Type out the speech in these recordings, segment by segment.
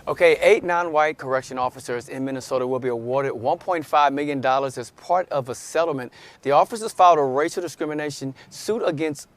Okay, 8 non-white correction officers in Minnesota will be awarded $1.5 million as part of a settlement. The officers filed a racial discrimination suit against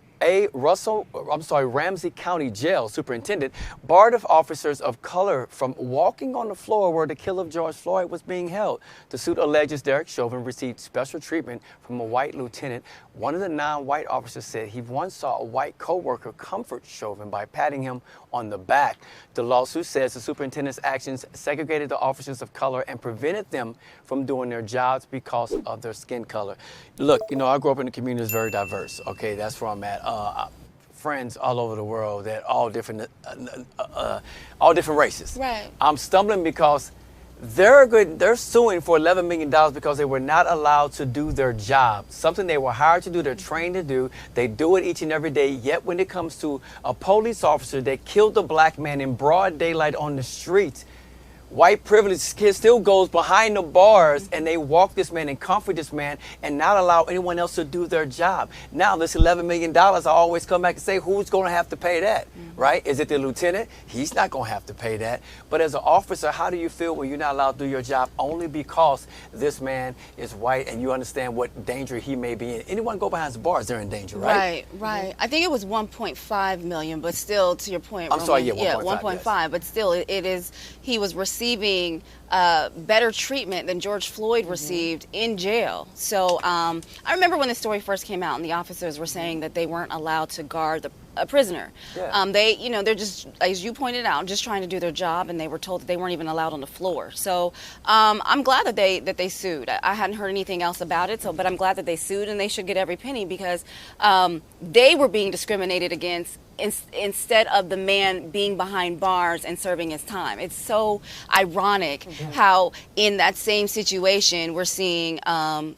Ramsey County Jail superintendent barred officers of color from walking on the floor where the killer of George Floyd was being held. The suit alleges Derek Chauvin received special treatment from a white lieutenant. One of the non-white officers said he once saw a white co-worker comfort Chauvin by patting him on the back. The lawsuit says the superintendent's actions segregated the officers of color and prevented them from doing their jobs because of their skin color. Look, you know, I grew up in a community that's very diverse. Okay, that's where I'm at. Friends all over the world that all different races. Right. I'm stumbling because they're suing for $11 million because they were not allowed to do their job. Something they were hired to do, they're trained to do. They do it each and every day. Yet when it comes to a police officer that killed a black man in broad daylight on the streets, white privilege kid still goes behind the bars and they walk this man and comfort this man and not allow anyone else to do their job. Now, this $11 million, I always come back and say, who's going to have to pay that, right? Is it the lieutenant? He's not going to have to pay that. But as an officer, how do you feel when you're not allowed to do your job only because this man is white and you understand what danger he may be in? Anyone go behind the bars, they're in danger, right? Right. I think it was 1.5 million, but still, to your point, I'm sorry, yeah, 1.5, yes. but still, it is, he was receiving better treatment than George Floyd received in jail. So I remember when the story first came out and the officers were saying that they weren't allowed to guard a prisoner. Yeah. They're just, as you pointed out, just trying to do their job, and they were told that they weren't even allowed on the floor. So I'm glad that they sued. I hadn't heard anything else about it, but I'm glad that they sued, and they should get every penny because they were being discriminated against instead of the man being behind bars and serving his time. It's so ironic how in that same situation we're seeing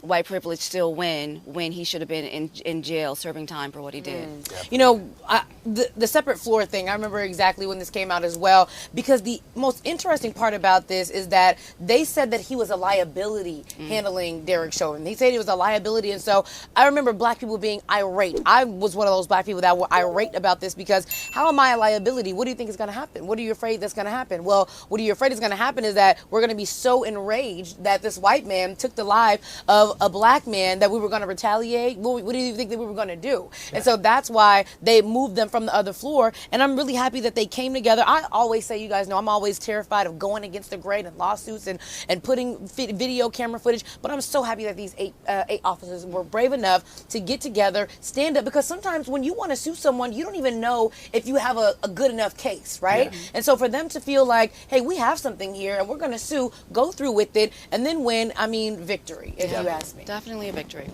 white privilege still win when he should have been in jail serving time for what he did. You know, the separate floor thing, I remember exactly when this came out as well, because the most interesting part about this is that they said that he was a liability handling Derek Chauvin. They said he was a liability, and so I remember black people being irate. I was one of those black people that were irate about this because how am I a liability? What do you think is going to happen? What are you afraid that's going to happen? Well, what are you afraid is going to happen is that we're going to be so enraged that this white man took the life of a black man that we were going to retaliate. What do you think that we were going to do? Yeah. And so that's why they moved them from the other floor. And I'm really happy that they came together. I always say, you guys know, I'm always terrified of going against the grain and lawsuits and putting video camera footage. But I'm so happy that these eight officers were brave enough to get together, stand up, because sometimes when you want to sue someone, you don't even know if you have a good enough case, right? Yeah. And so for them to feel like, hey, we have something here and we're going to sue, go through with it, and then win, I mean, victory, if you ask me. Definitely a victory.